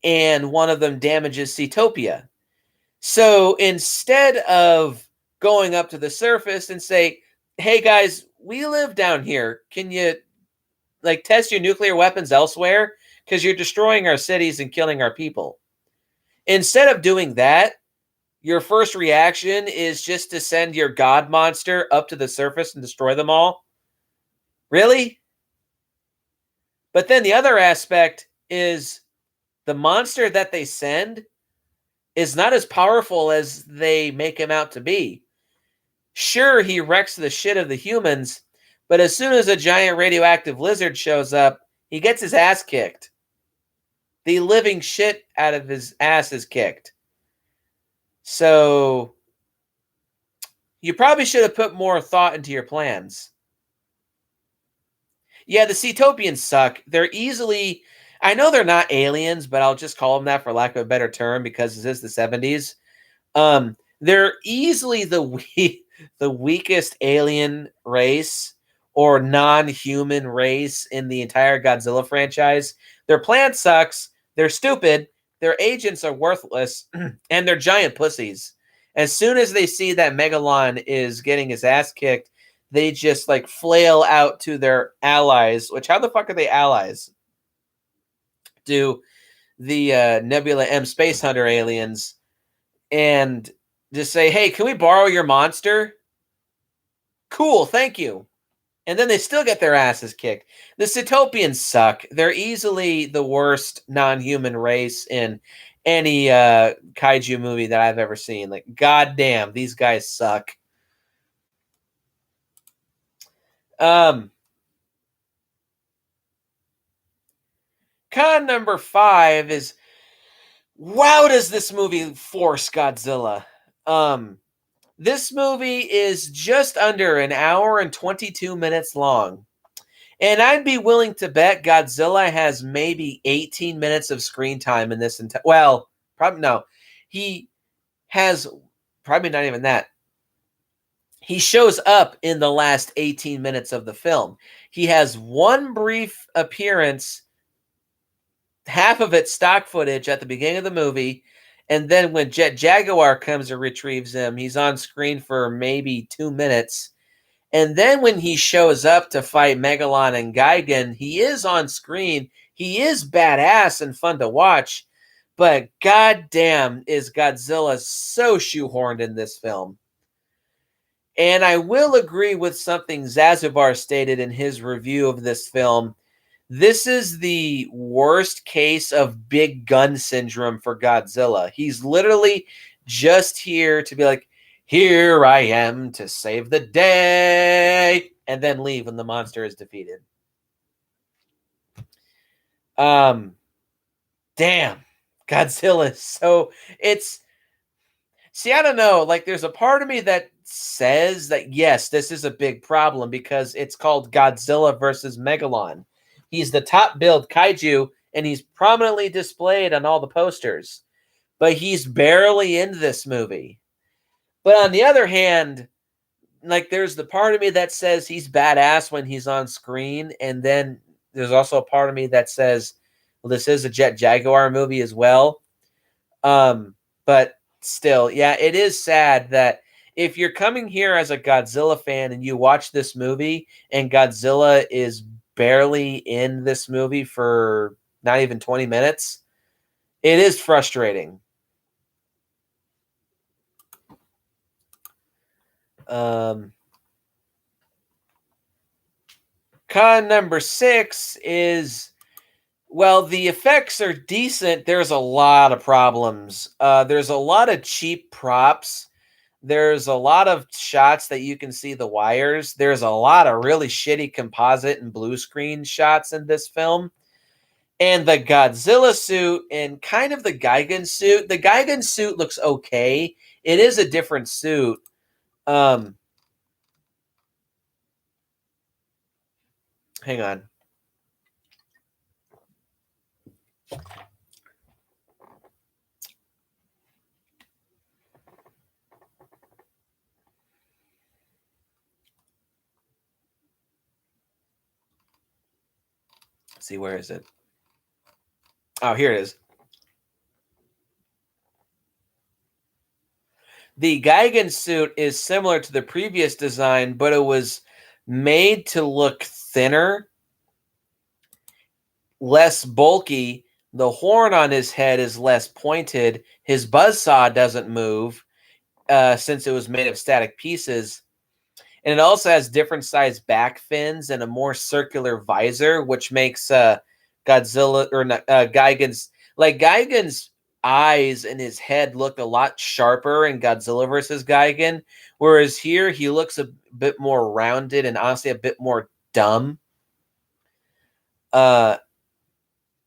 and one of them damages Cetopia. So instead of going up to the surface and say, "Hey guys, we live down here. Can you like test your nuclear weapons elsewhere? Because you're destroying our cities and killing our people." Instead of doing that, your first reaction is just to send your god monster up to the surface and destroy them all. Really? But then the other aspect is the monster that they send is not as powerful as they make him out to be. Sure, he wrecks the shit of the humans, but as soon as a giant radioactive lizard shows up, he gets his ass kicked. The living shit out of his ass is kicked. So you probably should have put more thought into your plans. Yeah, the Cetopians suck. They're easily, I know they're not aliens, but I'll just call them that for lack of a better term because this is the 70s. They're easily the weakest alien race or non-human race in the entire Godzilla franchise. Their plan sucks. They're stupid. Their agents are worthless, and they're giant pussies. As soon as they see that Megalon is getting his ass kicked, they just like flail out to their allies. Which how the fuck are they allies? Do the Nebula M Space Hunter aliens and just say, "Hey, can we borrow your monster?" Cool, thank you. And then they still get their asses kicked. The Cetopians suck. They're easily the worst non-human race in any kaiju movie that I've ever seen. Like, goddamn, these guys suck. Con number 5 is, wow, does this movie force Godzilla? This movie is just under an hour and 22 minutes long. And I'd be willing to bet Godzilla has maybe 18 minutes of screen time in this entire. Well, probably no. He has probably not even that. He shows up in the last 18 minutes of the film. He has one brief appearance, half of it stock footage at the beginning of the movie. And then when Jet Jaguar comes and retrieves him, he's on screen for maybe 2 minutes. And then when he shows up to fight Megalon and Gigan, he is on screen. He is badass and fun to watch. But goddamn, is Godzilla so shoehorned in this film. And I will agree with something Zazubar stated in his review of this film. This is the worst case of big gun syndrome for Godzilla. He's literally just here to be like, "Here I am to save the day," and then leave when the monster is defeated. Damn, Godzilla is so it's. See, I don't know. Like, there's a part of me that says that yes, this is a big problem because it's called Godzilla versus Megalon. He's the top billed kaiju, and he's prominently displayed on all the posters. But he's barely in this movie. But on the other hand, like there's the part of me that says he's badass when he's on screen, and then there's also a part of me that says, well, this is a Jet Jaguar movie as well. But still, yeah, it is sad that if you're coming here as a Godzilla fan and you watch this movie and Godzilla is barely in this movie for not even 20 minutes, it is frustrating. Con number 6 is Well, the effects are decent. There's a lot of problems. There's a lot of cheap props. There's a lot of shots that you can see the wires. There's a lot of really shitty composite and blue screen shots in this film. And the Godzilla suit and kind of the Gigan suit. The Gigan suit looks okay. It is a different suit. Um, Hang on. Let's see, where is it? Oh, here it is. The Gigan suit is similar to the previous design, but it was made to look thinner, less bulky. The horn on his head is less pointed. His buzzsaw doesn't move since it was made of static pieces. And it also has different sized back fins and a more circular visor, which makes Godzilla or Gigan's eyes and his head look a lot sharper in Godzilla versus Gigan, whereas here he looks a bit more rounded and honestly a bit more dumb.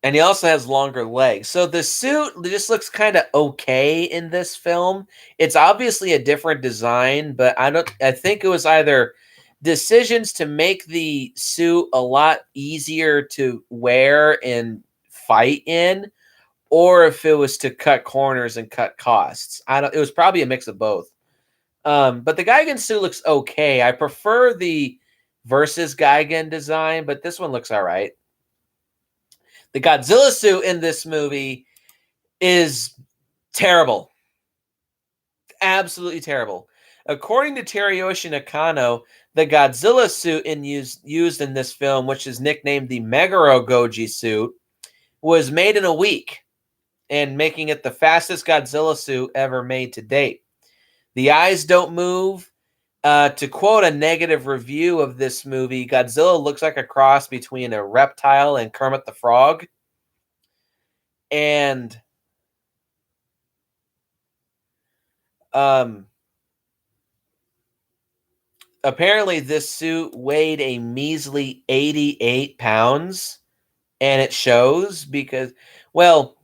And he also has longer legs. So the suit just looks kind of okay in this film. It's obviously a different design, but I think it was either decisions to make the suit a lot easier to wear and fight in, or if it was to cut corners and cut costs. It was probably a mix of both. But the Gigan suit looks okay. I prefer the versus Gigan design, but this one looks all right. The Godzilla suit in this movie is terrible. Absolutely terrible. According to Teruyoshi Nakano, the Godzilla suit used in this film, which is nicknamed the Meguro Goji suit, was made in a week, and making it the fastest Godzilla suit ever made to date. The eyes don't move. To quote a negative review of this movie, Godzilla looks like a cross between a reptile and Kermit the Frog. And apparently this suit weighed a measly 88 pounds, and it shows because, well,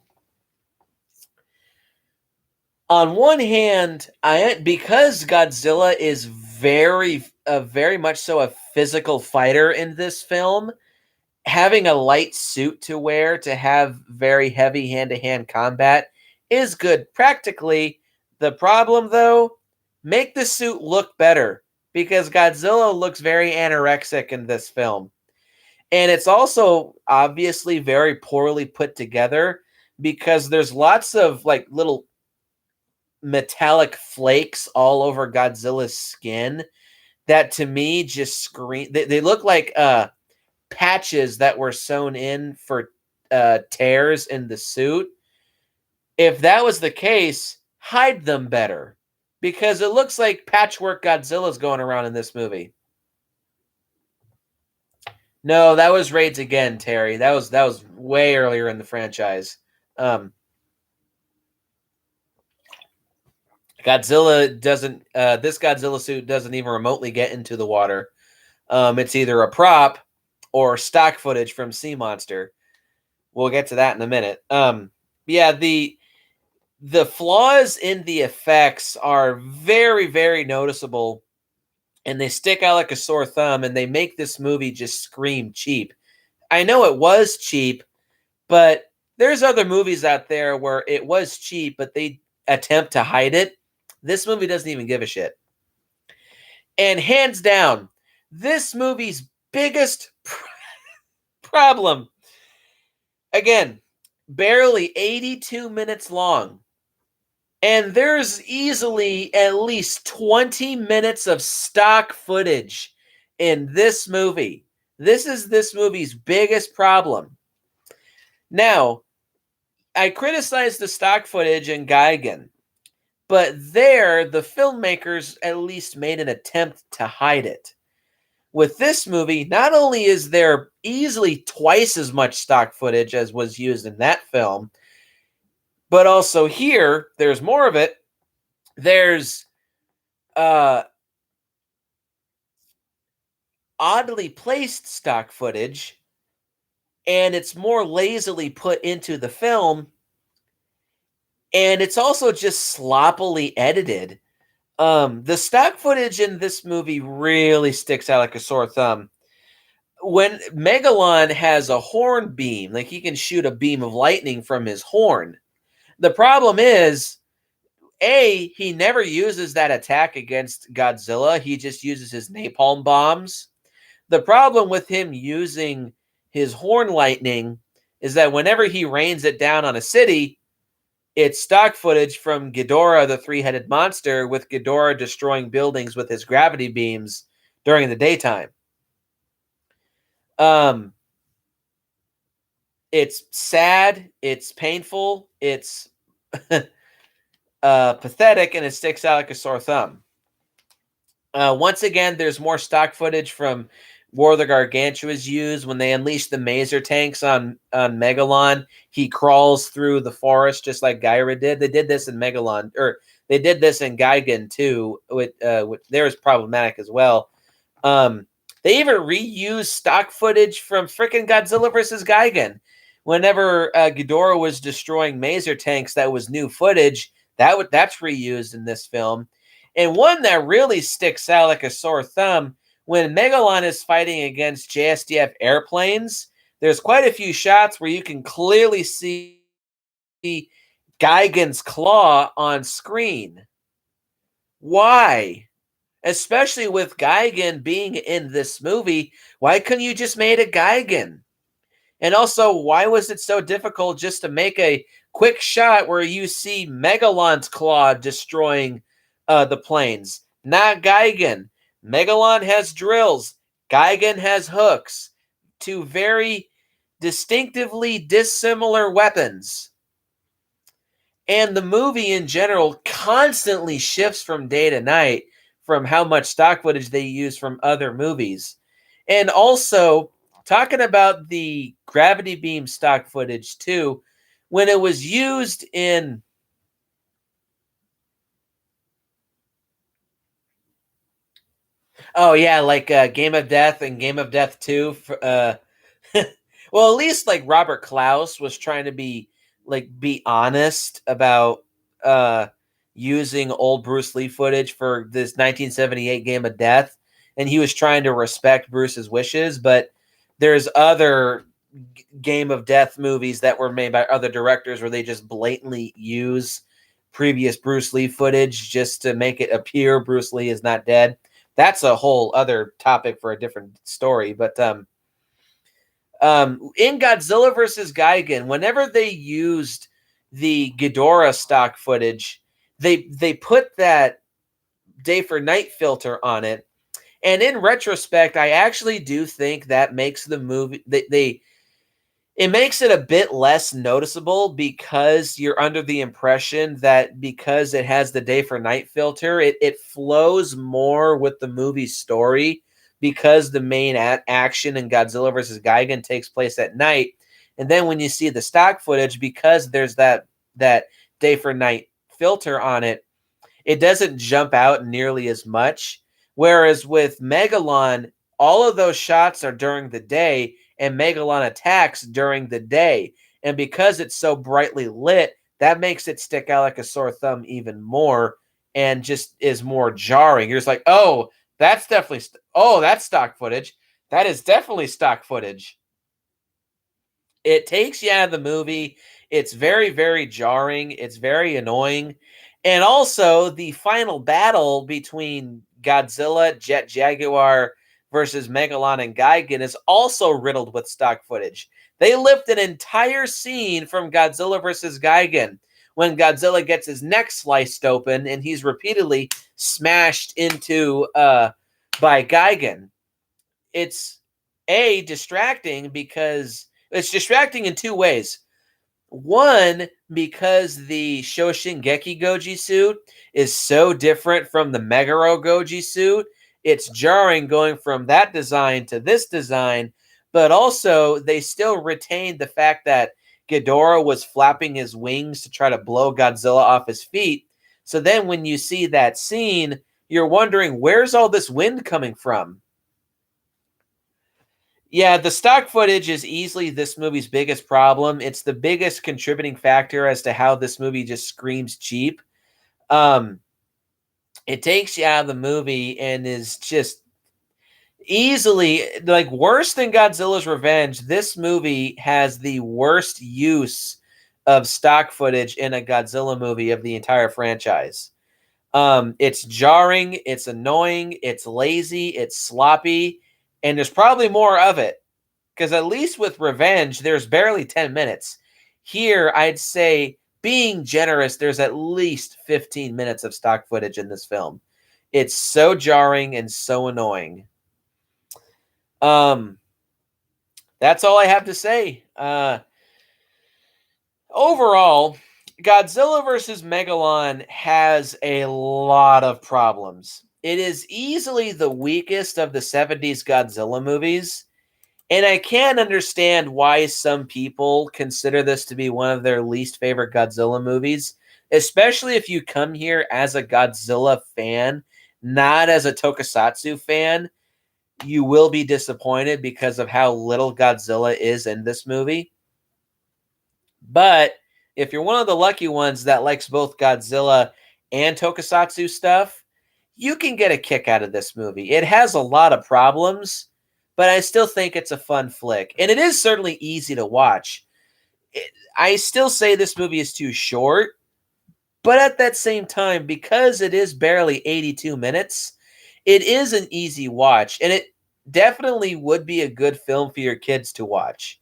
on one hand, because Godzilla is very much so a physical fighter in this film, having a light suit to wear to have very heavy hand-to-hand combat is good practically. The problem, though, make the suit look better, because Godzilla looks very anorexic in this film. And it's also obviously very poorly put together because there's lots of like little metallic flakes all over Godzilla's skin that to me just scream. They look like patches that were sewn in for tears in the suit. If that was the case, hide them better, because it looks like patchwork Godzilla's going around in this movie. No, that was Raids Again, Terry. That was way earlier in the franchise. Godzilla doesn't. This Godzilla suit doesn't even remotely get into the water. It's either a prop or stock footage from Sea Monster. We'll get to that in a minute. Yeah, the flaws in the effects are very, very noticeable, and they stick out like a sore thumb, and they make this movie just scream cheap. I know it was cheap, but there's other movies out there where it was cheap, but they attempt to hide it. This movie doesn't even give a shit. And hands down, this movie's biggest problem, again, barely 82 minutes long. And there's easily at least 20 minutes of stock footage in this movie. This is this movie's biggest problem. Now, I criticized the stock footage in Gigan, but there, the filmmakers at least made an attempt to hide it. With this movie, not only is there easily twice as much stock footage as was used in that film, but also here, there's more of it. There's uh, oddly placed stock footage, and it's more lazily put into the film, and it's also just sloppily edited. The stock footage in this movie really sticks out like a sore thumb. When Megalon has a horn beam, like he can shoot a beam of lightning from his horn. The problem is, he never uses that attack against Godzilla. He just uses his napalm bombs. The problem with him using his horn lightning is that whenever he rains it down on a city, it's stock footage from Ghidorah, the three-headed monster, with Ghidorah destroying buildings with his gravity beams during the daytime. It's sad, it's painful, it's pathetic, and it sticks out like a sore thumb. Once again, there's more stock footage from War of the Gargantuas used when they unleash the maser tanks on Megalon. He crawls through the forest just like Gyra did. They did this in Megalon, or they did this in Gigan too. With there was problematic as well. They even reused stock footage from freaking Godzilla versus Gigan. Whenever Ghidorah was destroying maser tanks, that was new footage. That's reused in this film. And one that really sticks out like a sore thumb, when Megalon is fighting against JSDF airplanes, there's quite a few shots where you can clearly see Gigan's claw on screen. Why? Especially with Gigan being in this movie, why couldn't you just made a Gigan? And also, why was it so difficult just to make a quick shot where you see Megalon's claw destroying the planes? Not Gigan. Megalon has drills. Gigan has hooks. Two very distinctively dissimilar weapons. And the movie in general constantly shifts from day to night from how much stock footage they use from other movies. And also, talking about the gravity beam stock footage too, when it was used in like Game of Death and Game of Death 2. Well, at least like Robert Klaus was trying to be honest about using old Bruce Lee footage for this 1978 Game of Death, and he was trying to respect Bruce's wishes. But there's other Game of Death movies that were made by other directors where they just blatantly use previous Bruce Lee footage just to make it appear Bruce Lee is not dead. That's a whole other topic for a different story. But in Godzilla versus Gigan, whenever they used the Ghidorah stock footage, they put that day for night filter on it. And in retrospect, I actually do think that makes the movie it makes it a bit less noticeable, because you're under the impression that because it has the day for night filter, it flows more with the movie's story, because the main action in Godzilla versus Gigan takes place at night. And then when you see the stock footage, because there's that day for night filter on it, it doesn't jump out nearly as much. Whereas with Megalon, all of those shots are during the day, and Megalon attacks during the day. And because it's so brightly lit, that makes it stick out like a sore thumb even more, and just is more jarring. You're just like, oh, that's definitely, that's stock footage. That is definitely stock footage. It takes you out of the movie. It's very, very jarring. It's very annoying. And also, the final battle between Godzilla, Jet Jaguar versus Megalon and Gigan is also riddled with stock footage. They lift an entire scene from Godzilla versus Gigan when Godzilla gets his neck sliced open and he's repeatedly smashed into by Gigan. It's distracting, because it's distracting in two ways. One, because the Shoshin Geki Goji suit is so different from the Meguro Goji suit, it's jarring going from that design to this design, but also they still retained the fact that Ghidorah was flapping his wings to try to blow Godzilla off his feet. So then when you see that scene, you're wondering, where's all this wind coming from? Yeah, the stock footage is easily this movie's biggest problem. It's the biggest contributing factor as to how this movie just screams cheap. Um, it takes you out of the movie and is just easily like worse than Godzilla's Revenge. This movie has the worst use of stock footage in a Godzilla movie of the entire franchise. It's jarring, it's annoying, it's lazy, it's sloppy, and there's probably more of it. Because at least with Revenge, there's barely 10 minutes. Here, I'd say, being generous, there's at least 15 minutes of stock footage in this film. It's so jarring and so annoying. Um, that's all I have to say. Overall, Godzilla vs. Megalon has a lot of problems. It is easily the weakest of the 70s Godzilla movies, and I can understand why some people consider this to be one of their least favorite Godzilla movies, especially if you come here as a Godzilla fan, not as a Tokusatsu fan. You will be disappointed because of how little Godzilla is in this movie. But if you're one of the lucky ones that likes both Godzilla and Tokusatsu stuff, you can get a kick out of this movie. It has a lot of problems, but I still think it's a fun flick. And it is certainly easy to watch. I still say this movie is too short, but at that same time, because it is barely 82 minutes, it is an easy watch. And it definitely would be a good film for your kids to watch.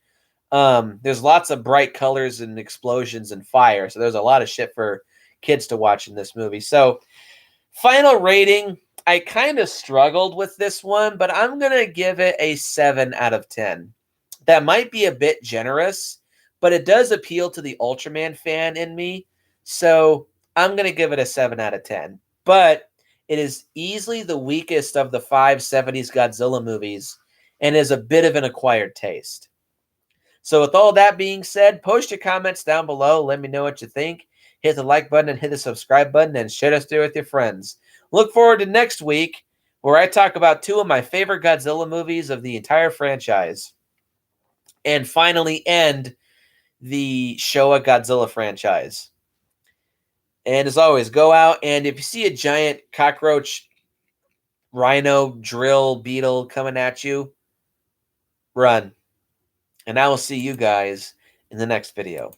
There's lots of bright colors and explosions and fire, so there's a lot of shit for kids to watch in this movie. So, final rating, I kind of struggled with this one, but I'm going to give it a 7 out of 10. That might be a bit generous, but it does appeal to the Ultraman fan in me, so I'm going to give it a 7 out of 10. But it is easily the weakest of the 5 70s Godzilla movies and is a bit of an acquired taste. So with all that being said, post your comments down below. Let me know what you think. Hit the like button and hit the subscribe button and share this video with your friends. Look forward to next week where I talk about 2 of my favorite Godzilla movies of the entire franchise. And finally end the Showa Godzilla franchise. And as always, go out and if you see a giant cockroach, rhino, drill, beetle coming at you, run. And I will see you guys in the next video.